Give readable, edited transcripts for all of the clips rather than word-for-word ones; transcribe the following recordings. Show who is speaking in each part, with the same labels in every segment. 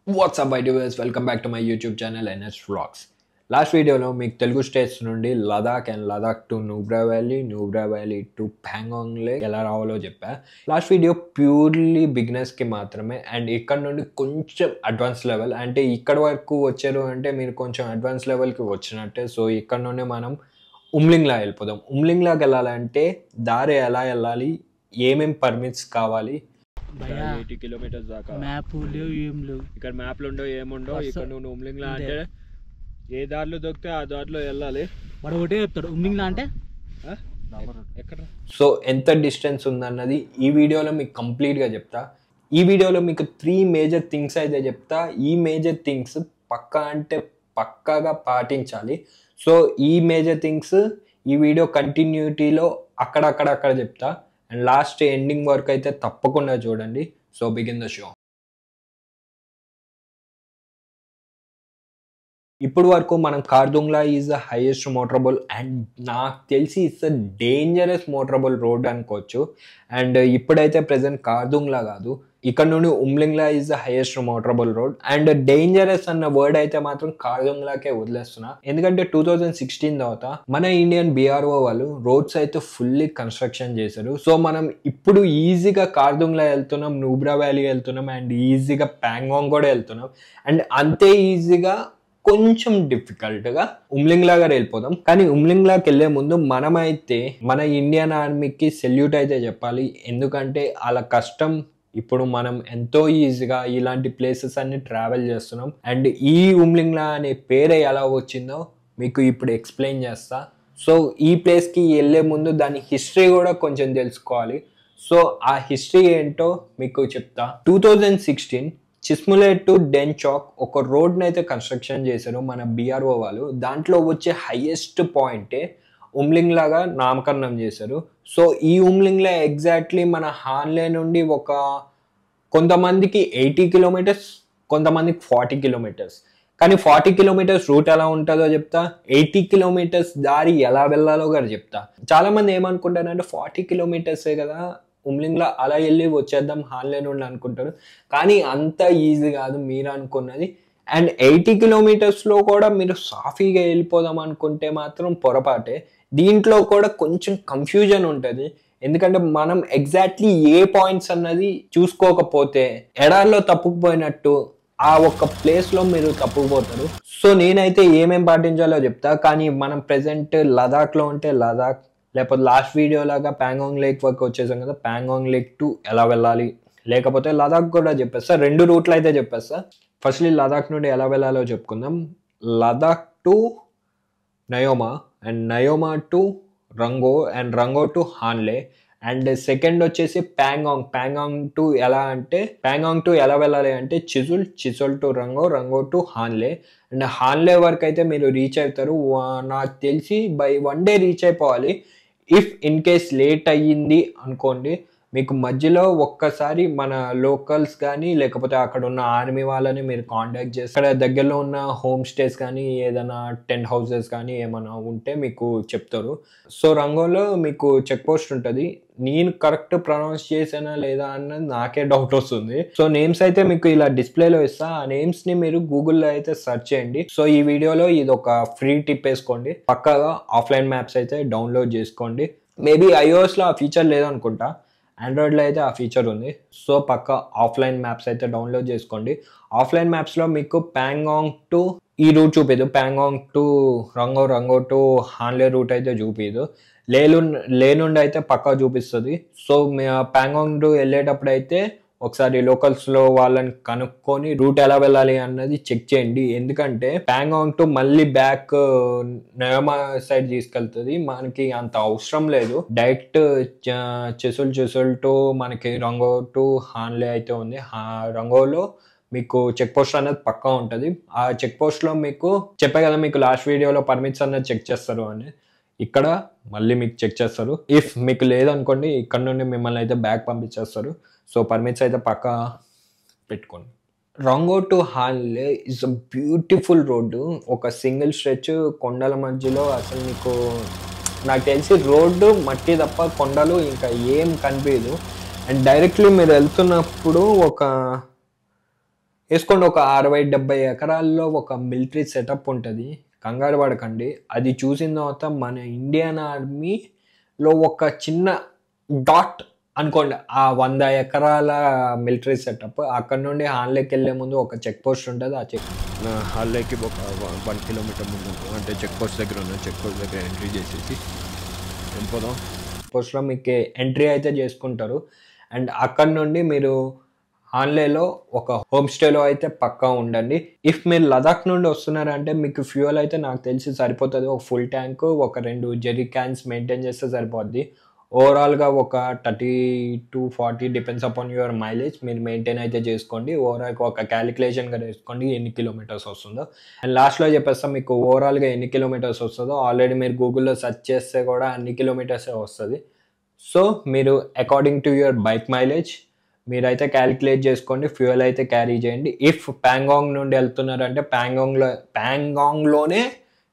Speaker 1: What's up, viewers? Welcome back to my YouTube channel NS Vlogs. Last వీడియోలో మీకు Telugu states నుండి Ladakh and Ladakh to Nubra valley to Pangong lake ఎలా రావాలో చెప్పా. లాస్ట్ వీడియో ప్యూర్లీ బిగినర్స్కి మాత్రమే అండ్ ఇక్కడ నుండి కొంచెం అడ్వాన్స్ లెవెల్ అంటే ఇక్కడ వరకు వచ్చారు అంటే మీరు కొంచెం అడ్వాన్స్ లెవెల్కి వచ్చినట్టే. సో ఇక్కడ నుండి మనం ఉమ్లింగ్లా వెళ్ళిపోదాం. ఉమ్లింగ్లాకి వెళ్ళాలంటే దారి ఎలా వెళ్ళాలి, ఏమేమి పర్మిట్స్ కావాలి, 80 కిలోమీటర్స్ దాకా
Speaker 2: మ్యాప్ లేవు, ఏం లేవు
Speaker 1: ఇక్కడ మ్యాప్లు ఉండవు, ఏముండవు. ఇక్కడ నువ్వు ఉమ్లింగ్లా అంటే ఏ దారిలో దొరికితే ఆ దారిలో వెళ్ళాలి.
Speaker 2: వాడు ఒకటే చెప్తాడు ఉమ్లింగ్లా అంటే
Speaker 1: ఎక్కడ. సో ఎంత డిస్టెన్స్ ఉందన్నది ఈ వీడియోలో మీకు కంప్లీట్గా చెప్తా. ఈ వీడియోలో మీకు 3 మేజర్ థింగ్స్ అయితే చెప్తా. ఈ మేజర్ థింగ్స్ పక్కా అంటే పక్కాగా పాటించాలి. సో ఈ మేజర్ థింగ్స్ ఈ వీడియో కంటిన్యూటీలో అక్కడ చెప్తా అండ్ లాస్ట్ ఎండింగ్ వరకు అయితే తప్పకుండా చూడండి. So begin the show. ఇప్పుడు వరకు మనం Khardung La is the highest motorable and నాకు తెలిసి it's a dangerous motorable road అనుకోవచ్చు. అండ్ ఇప్పుడైతే ప్రెసెంట్ కార్దుంగ్లా కాదు, ఇక్కడ నుండి Umlingla is the highest motorable road. And dangerous అన్న వర్డ్ అయితే మాత్రం కార్దుంగ్లాకే వదిలేస్తున్నా, ఎందుకంటే 2016 తర్వాత మన ఇండియన్ BRO వాళ్ళు రోడ్స్ అయితే ఫుల్లీ కన్స్ట్రక్షన్ చేశారు. సో మనం ఇప్పుడు ఈజీగా కార్దుంగ్లా వెళ్తున్నాం, నూబ్రా వ్యాలీ వెళ్తున్నాం అండ్ ఈజీగా ప్యాంగాంగ్ కూడా వెళ్తున్నాం. అండ్ అంతే ఈజీగా కొంచెం డిఫికల్ట్గా ఉమ్లింగ్లాగా వెళ్ళిపోదాం. కానీ ఉమ్లింగ్లాకి వెళ్ళే ముందు మనమైతే మన ఇండియన్ ఆర్మీకి సెల్యూట్ అయితే చెప్పాలి, ఎందుకంటే అలా కష్టం. ఇప్పుడు మనం ఎంతో ఈజీగా ఇలాంటి ప్లేసెస్ అన్ని ట్రావెల్ చేస్తున్నాం. అండ్ ఈ ఉమ్లింగ్లా అనే పేరే ఎలా వచ్చిందో మీకు ఇప్పుడు ఎక్స్ప్లెయిన్ చేస్తా. సో ఈ ప్లేస్కి వెళ్ళే ముందు దాని హిస్టరీ కూడా కొంచెం తెలుసుకోవాలి. సో ఆ హిస్టరీ ఏంటో మీకు చెప్తా. 2016 చిస్ములే టు డెన్చాక్ ఒక రోడ్ని అయితే కన్స్ట్రక్షన్ చేశారు మన BRO వాళ్ళు. దాంట్లో వచ్చే హైయెస్ట్ పాయింటే ఉమ్లింగ్లాగా నామకరణం చేశారు. సో ఈ ఉమ్లింగ్లా ఎగ్జాక్ట్లీ మన హాన్లే నుండి ఒక కొంతమందికి 80 కిలోమీటర్స్, కొంతమందికి 40 కిలోమీటర్స్. కానీ 40 కిలోమీటర్స్ రూట్ ఎలా ఉంటుందో చెప్తా, 80 కిలోమీటర్స్ దారి ఎలా వెళ్ళాలో కూడా చెప్తా. చాలామంది ఏమనుకుంటారంటే 40 కిలోమీటర్సే కదా ఉమ్లింగ్లా, అలా వెళ్ళి వచ్చేద్దాం హాన్లే నుండి అనుకుంటారు. కానీ అంత ఈజీ కాదు మీరు అనుకున్నది. అండ్ 80 కిలోమీటర్స్లో కూడా మీరు సాఫీగా వెళ్ళిపోదాం అనుకుంటే మాత్రం పొరపాటే. దీంట్లో కూడా కొంచెం కన్ఫ్యూజన్ ఉంటుంది, ఎందుకంటే మనం ఎగ్జాక్ట్లీ ఏ పాయింట్స్ అన్నది చూసుకోకపోతే ఎడార్లో తప్పుకుపోయినట్టు ఆ ఒక్క ప్లేస్లో మీరు తప్పుకుపోతారు. సో నేనైతే ఏమేం పాటించాలో చెప్తా. కానీ మనం ప్రెసెంట్ లదాఖ్లో ఉంటే లదాఖ్, లేకపోతే లాస్ట్ వీడియో లాగా ప్యాంగాంగ్ లేక్ వరకు వచ్చేసాం కదా, ప్యాంగాంగ్ లేక్ టు ఎలా వెళ్ళాలి, లేకపోతే లదాఖ్ కూడా చెప్పేస్తా. 2 రూట్లు అయితే చెప్పేస్తా. ఫస్ట్లీ లదాఖ్ నుండి ఎలా వెళ్ళాలో చెప్పుకుందాం. Ladakh to Nyoma and Nyoma to Rongo and Rongo to Hanle. And second వచ్చేసి ప్యాంగాంగ్ టు ఎలా వెళ్ళాలి అంటే Chushul to Rongo to Hanle. And Hanle వరకు అయితే మీరు రీచ్ అవుతారు. నాకు తెలిసి బై 1 డే రీచ్ అయిపోవాలి. ఇఫ్ ఇన్ కేస్ లేట్ అయ్యింది అనుకోండి, మీకు మధ్యలో ఒక్కసారి మన లోకల్స్ కానీ లేకపోతే అక్కడ ఉన్న ఆర్మీ వాళ్ళని మీరు కాంటాక్ట్ చేసి అక్కడ దగ్గరలో ఉన్న హోమ్ స్టేస్ కానీ ఏదైనా టెంట్ హౌసెస్ కానీ ఏమైనా ఉంటే మీకు చెప్తారు. సో రంగంలో మీకు చెక్ పోస్ట్ ఉంటుంది. నేను కరెక్ట్ ప్రొనౌన్స్ చేసానా లేదా అన్నది నాకే డౌట్ వస్తుంది. సో నేమ్స్ అయితే మీకు ఇలా డిస్ప్లేలో ఇస్తా, ఆ నేమ్స్ ని మీరు గూగుల్లో అయితే సెర్చ్ చేయండి. సో ఈ వీడియోలో ఇది ఒక ఫ్రీ టిప్ వేసుకోండి, పక్కాగా ఆఫ్లైన్ మ్యాప్స్ అయితే డౌన్లోడ్ చేసుకోండి. మేబీ iOSలో ఆ ఫీచర్ లేదనుకుంటా, ఆండ్రాయిడ్లో అయితే ఆ ఫీచర్ ఉంది. సో పక్కా ఆఫ్లైన్ మ్యాప్స్ అయితే డౌన్లోడ్ చేసుకోండి. ఆఫ్లైన్ మ్యాప్స్లో మీకు ప్యాంగాంగ్ టు ఈ రూట్ చూపిదు, Pangong to Rongo to Hanle route అయితే చూపిదు. లే నుండి అయితే పక్కా చూపిస్తుంది. సో ప్యాంగాంగ్ టు వెళ్ళేటప్పుడు అయితే ఒకసారి లోకల్స్లో వాళ్ళని కనుక్కొని రూట్ ఎలా వెళ్ళాలి అన్నది చెక్ చేయండి, ఎందుకంటే ప్యాంగాంగ్ టు మళ్ళీ బ్యాక్ నయోమా సైడ్ తీసుకెళ్తుంది. మనకి అంత అవసరం లేదు, డైరెక్ట్ చిసుల్ టు మనకి రంగో టు హాన్లే అయితే ఉంది. రంగోలో మీకు చెక్ పోస్ట్ అనేది పక్కా ఉంటుంది. ఆ చెక్ పోస్ట్లో మీకు చెప్పే కదా, మీకు లాస్ట్ వీడియోలో పర్మిట్స్ అనేది చెక్ చేస్తారు అని, ఇక్కడ మళ్ళీ మీకు చెక్ చేస్తారు. ఇఫ్ మీకు లేదనుకోండి ఇక్కడ నుండి మిమ్మల్ని అయితే బ్యాక్ పంపించేస్తారు. సో పర్మిట్స్ అయితే పక్కా పెట్టుకోండి. Rongo to Hanle is a beautiful road, ఒక సింగిల్ స్ట్రెచ్ కొండల మధ్యలో. అసలు మీకు నాకు తెలిసి రోడ్డు మట్టి తప్ప కొండలు ఇంకా ఏం కనిపించదు. అండ్ డైరెక్ట్లీ మీరు వెళ్తున్నప్పుడు ఒక వేసుకోండి. ఒక 60-70 ఎకరాల్లో ఒక మిలిటరీ సెటప్ ఉంటుంది, కంగారు పడకండి. అది చూసిన తర్వాత మన ఇండియన్ ఆర్మీలో ఒక చిన్న డాట్ అనుకోండి, ఆ 100 ఎకరాల మిలిటరీ సెటప్. అక్కడ నుండి హాన్లేకి వెళ్ళే ముందు ఒక చెక్ పోస్ట్ ఉంటుంది. ఆ హాన్లేకి ఒక 1 కిలోమీటర్ ముందు ఉంటుంది. అంటే చెక్ పోస్ట్ దగ్గర ఉన్న చెక్ పోస్ట్ దగ్గర ఎంట్రీ చేసేసి వెళ్ళిపోదాం. పోస్ట్లో మీకు ఎంట్రీ అయితే చేసుకుంటారు. అండ్ అక్కడ నుండి మీరు హాన్లేలో ఒక హోమ్ స్టేలో అయితే పక్కా ఉండండి. ఇఫ్ మీరు లదాఖ్ నుండి వస్తున్నారంటే మీకు ఫ్యూయల్ అయితే నాకు తెలిసి సరిపోతుంది. ఒక ఫుల్ ట్యాంక్, ఒక 2 జెర్రీ క్యాన్స్ మెయింటైన్ చేస్తే సరిపోద్ది. ఓవరాల్గా ఒక 30 to 40 depends upon your mileage మీరు మెయింటైన్ అయితే చేసుకోండి. ఓవరాల్గా ఒక క్యాలిక్యులేషన్గా వేసుకోండి ఎన్ని కిలోమీటర్స్ వస్తుందో. అండ్ లాస్ట్లో చెప్పేస్తాం మీకు ఓవరాల్గా ఎన్ని కిలోమీటర్స్ వస్తుందో. ఆల్రెడీ మీరు గూగుల్లో సెర్చ్ చేస్తే కూడా అన్ని కిలోమీటర్సే వస్తుంది. సో మీరు according to your bike mileage మీరైతే క్యాలిక్యులేట్ చేసుకోండి. ఫ్యూయల్ అయితే క్యారీ చేయండి. ఇఫ్ ప్యాంగాంగ్ నుండి వెళ్తున్నారంటే ప్యాంగాంగ్లోనే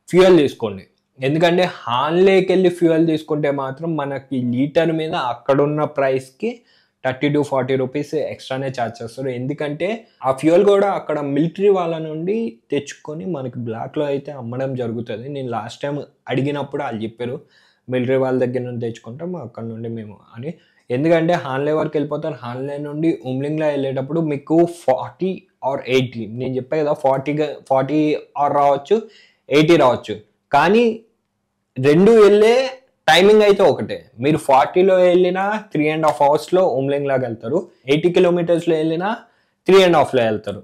Speaker 1: ఫ్యూయల్ తీసుకోండి. ఎందుకంటే హాన్లేకి వెళ్ళి ఫ్యూయల్ తీసుకుంటే మాత్రం మనకి లీటర్ మీద అక్కడున్న ప్రైస్కి 30 to 40 రూపీస్ ఎక్స్ట్రానే ఛార్జ్ చేస్తారు. ఎందుకంటే ఆ ఫ్యూయల్ కూడా అక్కడ మిలిటరీ వాళ్ళ నుండి తెచ్చుకొని మనకి బ్లాక్లో అయితే అమ్మడం జరుగుతుంది. నేను లాస్ట్ టైం అడిగినప్పుడు వాళ్ళు చెప్పారు మిలిటరీ వాళ్ళ దగ్గర నుండి తెచ్చుకుంటాం అక్కడ నుండి మేము అని. ఎందుకంటే హాన్లే వరకు వెళ్ళిపోతారు. హాన్లే నుండి ఉమ్లింగ్లో వెళ్ళేటప్పుడు మీకు 40 or 80, నేను చెప్పే కదా 40 or రావచ్చు, 80 రావచ్చు. కానీ రెండు వెళ్ళే టైమింగ్ అయితే ఒకటే. మీరు 40లో వెళ్ళినా 3.5 అవర్స్లో ఉమ్లింగ్లాగా వెళ్తారు, 80 కిలోమీటర్స్లో వెళ్ళినా 3.5లో వెళ్తారు.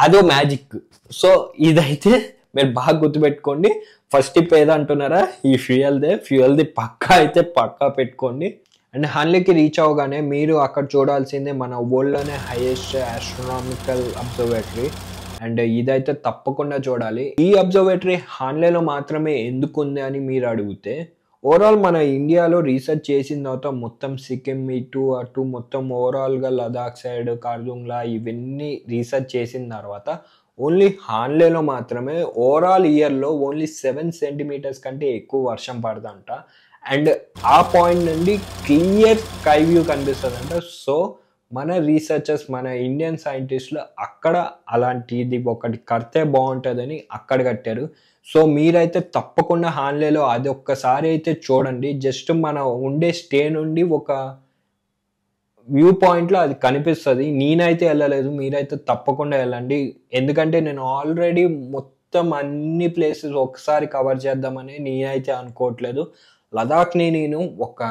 Speaker 1: అదో మ్యాజిక్. సో ఇదైతే మీరు బాగా గుర్తుపెట్టుకోండి. ఫస్ట్ టిప్ ఏదంటున్నారా, ఈ ఫ్యూయల్ది పక్కా పెట్టుకోండి. అండ్ హాన్లేకి రీచ్ అవగానే మీరు అక్కడ చూడాల్సిందే మన వరల్డ్లోనే హైయెస్ట్ ఆస్ట్రోనామికల్ అబ్జర్వేటరీ. అండ్ ఇదైతే తప్పకుండా చూడాలి. ఈ అబ్జర్వేటరీ హాన్లేలో మాత్రమే ఎందుకు ఉంది అని మీరు అడిగితే, ఓవరాల్ మన ఇండియాలో రీసెర్చ్ చేసిన తర్వాత మొత్తం సిక్కిం అటు మొత్తం ఓవరాల్గా లదాఖ్ సైడ్ కార్దుంగ్లా ఇవన్నీ రీసెర్చ్ చేసిన తర్వాత ఓన్లీ హాన్లేలో మాత్రమే ఓవరాల్ ఇయర్లో ఓన్లీ 7 సెంటీమీటర్స్ కంటే ఎక్కువ వర్షం పడదంట. అండ్ ఆ పాయింట్ నుండి క్లియర్ స్కై వ్యూ కనిపిస్తుందంట. సో మన రీసెర్చర్స్, మన ఇండియన్ సైంటిస్టులు అక్కడ అలాంటిది ఒకటి కడితే బాగుంటుందని అక్కడ కట్టారు. సో మీరైతే తప్పకుండా హాన్లేలో అది ఒక్కసారి అయితే చూడండి. జస్ట్ మన ఉండే స్టే నుండి ఒక వ్యూ పాయింట్లో అది కనిపిస్తుంది. నేనైతే వెళ్ళలేదు, మీరైతే తప్పకుండా వెళ్ళండి. ఎందుకంటే నేను ఆల్రెడీ మొత్తం అన్ని ప్లేసెస్ ఒకసారి కవర్ చేద్దామని నేనైతే అనుకోవట్లేదు. లదాఖ్ని నేను ఒక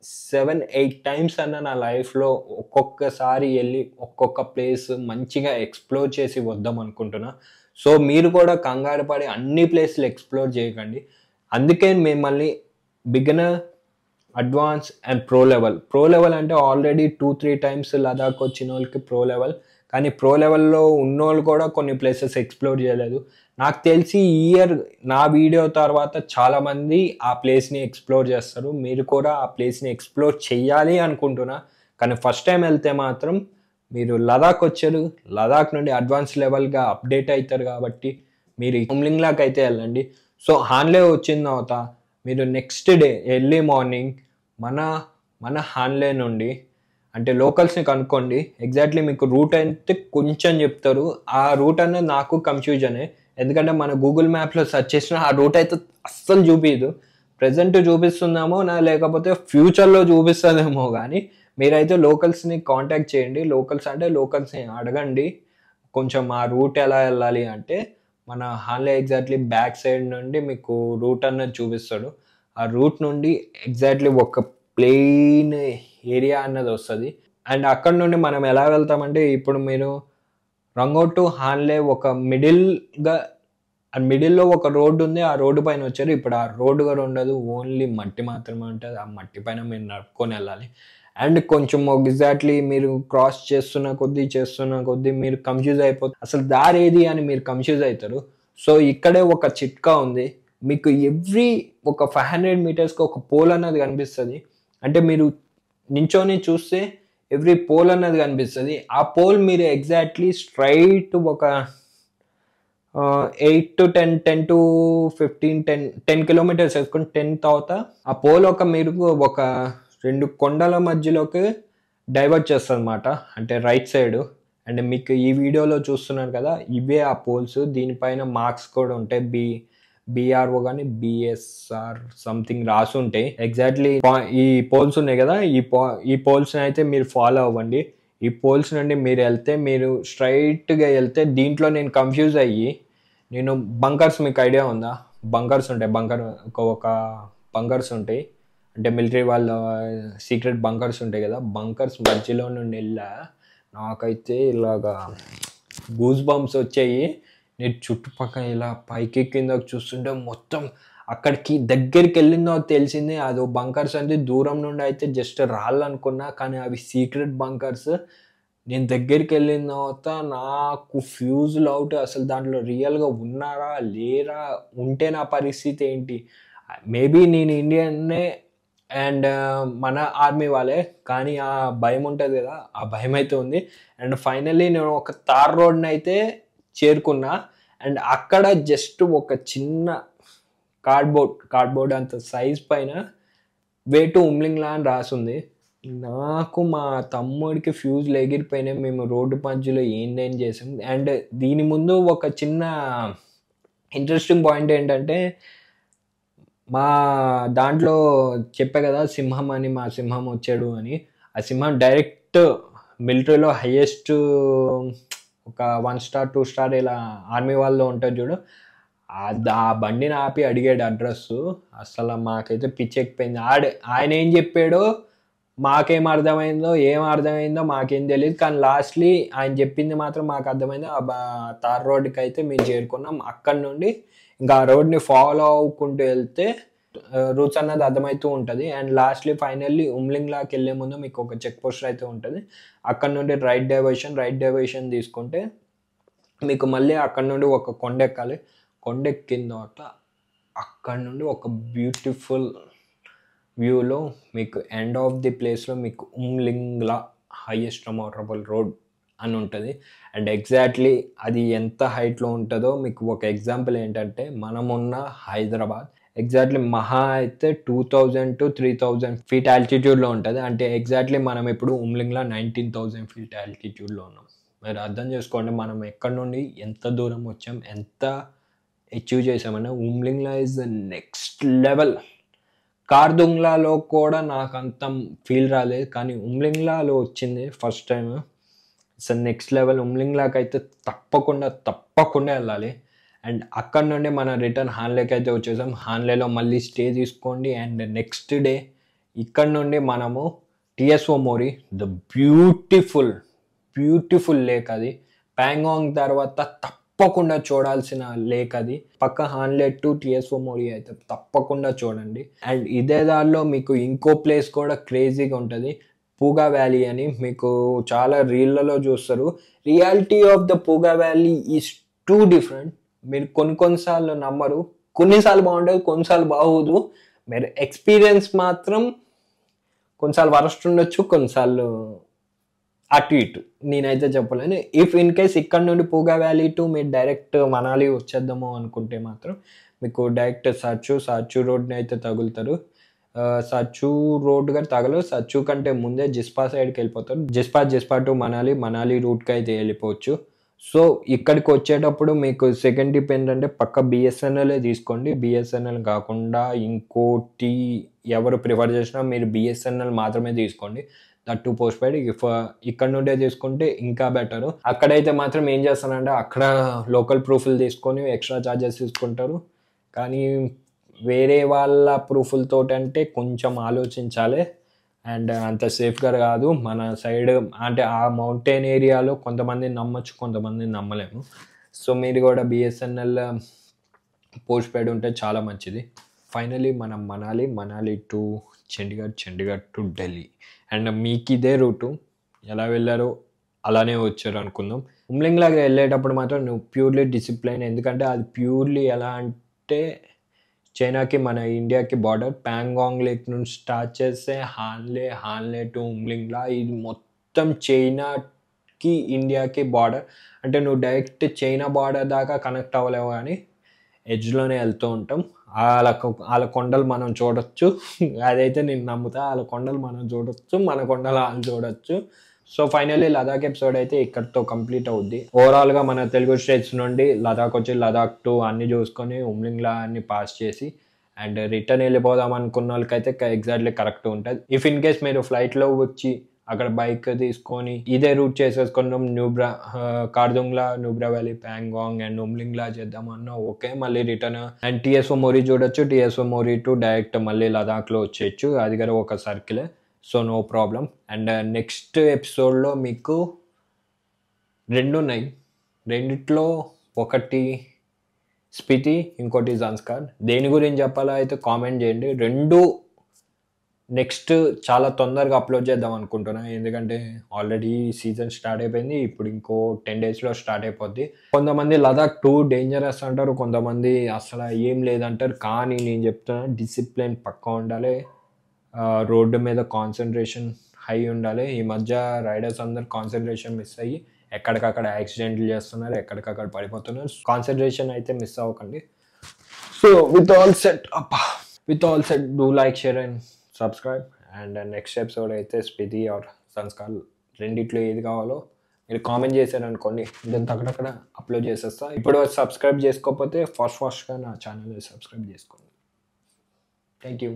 Speaker 1: 7-8 టైమ్స్ అన్న నా లైఫ్లో ఒక్కొక్కసారి వెళ్ళి ఒక్కొక్క ప్లేస్ మంచిగా ఎక్స్ప్లోర్ చేసి వద్దాం అనుకుంటున్నా. సో మీరు కూడా కంగారు పడి అన్ని ప్లేస్లు ఎక్స్ప్లోర్ చేయకండి. అందుకే మిమ్మల్ని beginner, advance and pro level అంటే ఆల్రెడీ 2-3 టైమ్స్ లదాఖ్ వచ్చిన వాళ్ళకి ప్రో లెవెల్. కానీ ప్రో లెవెల్లో ఉన్నోళ్ళు కూడా కొన్ని ప్లేసెస్ ఎక్స్ప్లోర్ చేయలేదు. నాకు తెలిసి ఈ ఇయర్ నా వీడియో తర్వాత చాలామంది ఆ ప్లేస్ని ఎక్స్ప్లోర్ చేస్తారు. మీరు కూడా ఆ ప్లేస్ని ఎక్స్ప్లోర్ చేయాలి అనుకుంటున్నా. కానీ ఫస్ట్ టైం వెళ్తే మాత్రం మీరు లదాఖ్ వచ్చారు, లదాఖ్ నుండి అడ్వాన్స్ లెవెల్గా అప్డేట్ అవుతారు కాబట్టి మీరు ఉమ్లింగ్లాకి అయితే వెళ్ళండి. సో హాన్లే వచ్చిన తర్వాత మీరు నెక్స్ట్ డే ఎర్లీ మార్నింగ్ మన హాన్లే నుండి అంటే లోకల్స్ని కనుక్కోండి. ఎగ్జాక్ట్లీ మీకు రూట్ అయితే కొంచెం చెప్తారు. ఆ రూట్ అనేది నాకు కన్ఫ్యూజనే. ఎందుకంటే మన గూగుల్ మ్యాప్లో సెర్చ్ చేసిన ఆ రూట్ అయితే అస్సలు చూపించదు. ప్రజెంట్ చూపిస్తుందేమో లేకపోతే ఫ్యూచర్లో చూపిస్తుందేమో. కానీ మీరైతే లోకల్స్ని కాంటాక్ట్ చేయండి. లోకల్స్ని అడగండి కొంచెం ఆ రూట్ ఎలా వెళ్ళాలి అంటే. మన హాన్లే ఎగ్జాక్ట్లీ బ్యాక్ సైడ్ నుండి మీకు రూట్ అన్నది చూపిస్తాడు. ఆ రూట్ నుండి ఎగ్జాక్ట్లీ ఒక ప్లెయిన్ ఏరియా అన్నది వస్తుంది. అండ్ అక్కడ నుండి మనం ఎలా వెళ్తామంటే, ఇప్పుడు మీరు రంగోట్ టు హాన్లే ఒక మిడిల్లో ఒక రోడ్డు ఉంది. ఆ రోడ్డు పైన వచ్చారు. ఇప్పుడు ఆ రోడ్డు కూడా ఉండదు, ఓన్లీ మట్టి మాత్రమే ఉంటుంది. ఆ మట్టి పైన మీరు నడుపుకొని వెళ్ళాలి. అండ్ కొంచెం ఎగ్జాక్ట్లీ మీరు క్రాస్ చేస్తున్న కొద్దీ మీరు కన్ఫ్యూజ్ అయిపోతారు, అసలు దారి ఏది అని మీరు కన్ఫ్యూజ్ అవుతారు. సో ఇక్కడే ఒక చిట్కా ఉంది. మీకు ఎవ్రీ ఒక 500 మీటర్స్కి ఒక పోల్ అన్నది కనిపిస్తుంది. అంటే మీరు నించొని చూస్తే ఎవ్రీ పోల్ అన్నది కనిపిస్తుంది. ఆ పోల్ మీరు ఎగ్జాక్ట్లీ స్ట్రైట్ ఒక 8 to 10 to 10 కిలోమీటర్స్ వేసుకొని 10 తర్వాత ఆ పోల్ మీరు ఒక 2 కొండల మధ్యలోకి డైవర్ట్ చేస్తుంది అనమాట. అంటే రైట్ సైడ్ అండ్ మీకు ఈ వీడియోలో చూస్తున్నారు కదా, ఇవే ఆ పోల్స్. దీనిపైన మార్క్స్ కూడా ఉంటాయి. బిఆర్ఓ కానీ బిఎస్ఆర్ సంథింగ్ రాసి ఉంటాయి. ఎగ్జాక్ట్లీ ఈ పోల్స్ ఉన్నాయి కదా, ఈ పోల్స్ని అయితే మీరు ఫాలో అవ్వండి. ఈ పోల్స్ నుండి మీరు వెళ్తే, మీరు స్ట్రైట్గా వెళ్తే, దీంట్లో నేను కన్ఫ్యూజ్ అయ్యి నేను బంకర్స్, మీకు ఐడియా ఉందా? బంకర్స్ ఉంటాయి, ఒక బంకర్స్ ఉంటాయి, అంటే మిలిటరీ వాళ్ళ సీక్రెట్ బంకర్స్ ఉంటాయి కదా, బంకర్స్ మధ్యలో నుండి వెళ్ళా. నాకైతే ఇలాగా గూస్ బంప్స్ వచ్చాయి. నేను చుట్టుపక్కల ఇలా పైకి కిందకి చూస్తుంటే మొత్తం అక్కడికి దగ్గరికి వెళ్ళిందో తెలిసింది అది బంకర్స్ అంటే. దూరం నుండి అయితే జస్ట్ రాళ్ళు అనుకున్నా, కానీ అవి సీక్రెట్ బంకర్స్. నేను దగ్గరికి వెళ్ళిన తర్వాత నాకు ఫ్యూజులు అవుట్. అసలు దాంట్లో రియల్గా ఉన్నారా లేరా, ఉంటే నా పరిస్థితి ఏంటి? మేబీ నేను ఇండియన్నే అండ్ మన ఆర్మీ వాళ్ళే, కానీ ఆ భయం ఉంటుంది కదా, ఆ భయం అయితే ఉంది. అండ్ ఫైనల్లీ నేను ఒక తార్ రోడ్ని అయితే చేరుకున్నా. అండ్ అక్కడ జస్ట్ ఒక చిన్న కార్డ్బోర్డ్ అంత సైజ్ పైన వే టు ఉమ్లింగ్లా అని రాసుంది. నాకు మా తమ్ముడికి ఫ్యూజ్లు ఎగిరిపోయినాయి. మేము రోడ్డు మధ్యలో ఏం చేసాం. అండ్ దీని ముందు ఒక చిన్న ఇంట్రెస్టింగ్ పాయింట్ ఏంటంటే, మా దాంట్లో చెప్పా కదా సింహం అని, మా సింహం వచ్చాడు అని. ఆ సింహం డైరెక్ట్ మిలిటరీలో హైయెస్ట్ ఒక 1 స్టార్ 2 స్టార్ ఇలా ఆర్మీ వాళ్ళలో ఉంటుంది చూడు, ఆ బండిని ఆపి అడిగాడు అడ్రస్. అసలు మాకైతే పిచ్చెక్కిపోయింది. ఆయన ఏం చెప్పాడో మాకేం అర్థమైందో మాకేం తెలియదు, కానీ లాస్ట్లీ ఆయన చెప్పింది మాత్రం మాకు అర్థమైంది. తార్ రోడ్డుకి అయితే మేము చేరుకున్నాం. అక్కడి నుండి ఇంకా ఆ రోడ్ని ఫాలో అవ్వకుంటూ వెళ్తే రూట్స్ అన్నది అర్థమవుతూ ఉంటుంది. అండ్ లాస్ట్లీ ఫైనల్లీ ఉమ్లింగ్లాకి వెళ్ళే ముందు మీకు ఒక చెక్ పోస్ట్ అయితే ఉంటుంది. అక్కడ నుండి రైట్ డైవర్షన్ తీసుకుంటే మీకు మళ్ళీ అక్కడ నుండి ఒక కొండ ఎక్కాలి. కొండ ఎక్కిన తర్వాత అక్కడ నుండి ఒక బ్యూటిఫుల్ వ్యూలో మీకు ఎండ్ ఆఫ్ ది ప్లేస్లో మీకు ఉమ్లింగ్లా హైయెస్ట్ మోటరబుల్ రోడ్ అని ఉంటుంది. అండ్ ఎగ్జాక్ట్లీ అది ఎంత హైట్లో ఉంటుందో మీకు ఒక ఎగ్జాంపుల్ ఏంటంటే, మనమున్న హైదరాబాద్ ఎగ్జాక్ట్లీ మహా అయితే 2000 to 3000 ఫీట్ ఆల్టిట్యూడ్లో ఉంటుంది. అంటే ఎగ్జాక్ట్లీ మనం ఇప్పుడు ఉమ్లింగ్లా 19,000 ఫీట్ ఆల్టిట్యూడ్లో ఉన్నాం. మీరు అర్థం చేసుకోండి మనం ఎక్కడి నుండి ఎంత దూరం వచ్చాం, ఎంత అచీవ్ చేసామని. Umlingla is the next level. కార్దుంగ్లాలో కూడా నాకు అంత ఫీల్ రాలేదు, కానీ ఉమ్లింగ్లాలో వచ్చింది first time. It's next level. ఉమ్లింగ్లాకి అయితే తప్పకుండా వెళ్ళాలి. అండ్ అక్కడ నుండి మన రిటర్న్ హాన్లేకి అయితే వచ్చేసాం. హాన్లేలో మళ్ళీ స్టే తీసుకోండి. అండ్ నెక్స్ట్ డే ఇక్కడ నుండి మనము Tso mori, the beautiful lake అది. ప్యాంగాంగ్ తర్వాత తప్పకుండా చూడాల్సిన లేక్ అది. పక్క హాన్లే టు టిఎస్ఓ మోరీ అయితే తప్పకుండా చూడండి. అండ్ ఇదే దారిలో మీకు ఇంకో ప్లేస్ కూడా క్రేజీగా ఉంటుంది, పూగా వ్యాలీ అని. మీకు చాలా రీళ్లలో చూస్తారు. Reality of the Puga valley is too different. మీరు కొన్నిసార్లు నమ్మరు, కొన్నిసార్లు బాగుంటుంది, కొన్నిసార్లు బాగోదు. మీరు ఎక్స్పీరియన్స్ మాత్రం కొన్నిసార్లు వరస్ట్ ఉండొచ్చు, కొన్నిసార్లు అటు ఇటు. నేనైతే చెప్పలేను. ఇఫ్ ఇన్ కేస్ ఇక్కడ నుండి పూగా వ్యాలీ టు మీరు డైరెక్ట్ మనాలి వచ్చేద్దాము అనుకుంటే మాత్రం మీకు డైరెక్ట్ సాచు రోడ్ని అయితే తగులుతారు. సచ్చు రోడ్ గారు తగలరు. సచ్చు కంటే ముందే జిస్పా సైడ్కి వెళ్ళిపోతారు. జిస్పా టు మనాలి రూట్కి అయితే వెళ్ళిపోవచ్చు. సో ఇక్కడికి వచ్చేటప్పుడు మీకు సెకండ్ టిప్ ఏంటంటే, పక్క బిఎస్ఎన్ఎల్ తీసుకోండి. బిఎస్ఎన్ఎల్ కాకుండా ఇంకోటి ఎవరు ప్రిఫర్ చేసినా మీరు బిఎస్ఎన్ఎల్ మాత్రమే తీసుకోండి. That post paid. ఇక్కడ నుండే తీసుకుంటే ఇంకా బెటరు. అక్కడైతే మాత్రం ఏం చేస్తానంటే, అక్కడ లోకల్ ప్రూఫ్లు తీసుకొని ఎక్స్ట్రా ఛార్జెస్ తీసుకుంటారు. కానీ వేరే వాళ్ళ ప్రూఫ్లతో అంటే కొంచెం ఆలోచించాలి. అండ్ అంత సేఫ్గా కాదు. మన సైడ్ అంటే ఆ మౌంటైన్ ఏరియాలో కొంతమంది నమ్మచ్చు, కొంతమంది నమ్మలేము. సో మీరు కూడా బిఎస్ఎన్ఎల్ పోస్ట్ పెయిడ్ ఉంటే చాలా మంచిది. ఫైనలీ మనం Manali to Chandigarh to Delhi. And మీకు ఇదే రూటు, ఎలా వెళ్ళారో అలానే వచ్చారు అనుకుందాం. ఉమ్లింగ్లాగా వెళ్ళేటప్పుడు మాత్రం నువ్వు ప్యూర్లీ డిసిప్లైన్. ఎందుకంటే అది ప్యూర్లీ ఎలా అంటే, చైనాకి మన ఇండియాకి బార్డర్. ప్యాంగాంగ్ లేక్ నుంచి స్టార్ట్ చేస్తే హాన్లే టు ఉమ్లింగ్లా, ఇది మొత్తం చైనాకి ఇండియాకి బార్డర్. అంటే నువ్వు డైరెక్ట్ చైనా బార్డర్ దాకా కనెక్ట్ అవ్వలేవు, కానీ ఎడ్జ్లోనే వెళ్తూ ఉంటాం. వాళ్ళ కొండలు మనం చూడొచ్చు. అదైతే నేను నమ్ముతా. వాళ్ళ కొండలు మనం చూడొచ్చు, మన కొండలు వాళ్ళు చూడొచ్చు. సో ఫైనల్లీ లదాఖ్ ఎపిసోడ్ అయితే ఇక్కడితో కంప్లీట్ అవుద్ది. ఓవరాల్గా మన తెలుగు స్టేట్స్ నుండి లదాఖ్ వచ్చి లదాఖ్ టు అన్ని చూసుకొని ఉమ్లింగ్లా అన్ని పాస్ చేసి అండ్ రిటర్న్ వెళ్ళిపోదాం అనుకున్న వాళ్ళకైతే ఎగ్జాక్ట్లీ కరెక్ట్ ఉంటుంది. ఇఫ్ ఇన్ కేస్ మీరు ఫ్లైట్లో వచ్చి అక్కడ బైక్ తీసుకొని ఇదే రూట్ చేసేసుకున్నాం కార్దుంగ్లా, నూబ్రా వ్యాలీ, ప్యాంగాంగ్ అండ్ ఉమ్లింగ్లా చేద్దామన్నా ఓకే. మళ్ళీ రిటర్న్ అండ్ టిఎస్ఓ మోరీ చూడొచ్చు. టిఎస్ఓ మోరీ టు డైరెక్ట్ మళ్ళీ లదాఖ్లో వచ్చేయచ్చు. అది కూడా ఒక సర్కిలే, so no problem. And next ఎపిసోడ్లో మీకు 2 ఉన్నాయి. రెండిట్లో ఒకటి స్పితి, ఇంకోటి జన్స్కార్. దేని గురించి చెప్పాలో అయితే కామెంట్ చేయండి. రెండు నెక్స్ట్ చాలా తొందరగా అప్లోడ్ చేద్దాం అనుకుంటున్నాను, ఎందుకంటే ఆల్రెడీ సీజన్ స్టార్ట్ అయిపోయింది. ఇప్పుడు ఇంకో 10 daysలో స్టార్ట్ అయిపోద్ది. కొంతమంది లదాఖ్ 2 డేంజరస్ అంటారు, కొంతమంది అసలు ఏం లేదంటారు. కానీ నేను చెప్తున్నా డిసిప్లిన్ పక్కా ఉండాలి, రోడ్డు మీద కాన్సన్ట్రేషన్ హై ఉండాలి. ఈ మధ్య రైడర్స్ అందరు కాన్సన్ట్రేషన్ మిస్ అయ్యి ఎక్కడికక్కడ యాక్సిడెంట్లు చేస్తున్నారు, ఎక్కడికక్కడ పడిపోతున్నారు. కాన్సన్ట్రేషన్ అయితే మిస్ అవ్వకండి. So with all set do like, share and subscribe. And next episode అయితే స్పితి ఆర్ సంస్కార్ రెండిట్లో ఏది కావాలో మీరు కామెంట్ చేశారనుకోండి, నేను అక్కడక్కడ అప్లోడ్ చేసేస్తా. ఇప్పుడు సబ్స్క్రైబ్ చేసుకోకపోతే ఫాస్ట్గా నా ఛానల్ సబ్స్క్రైబ్ చేసుకోండి. Thank you.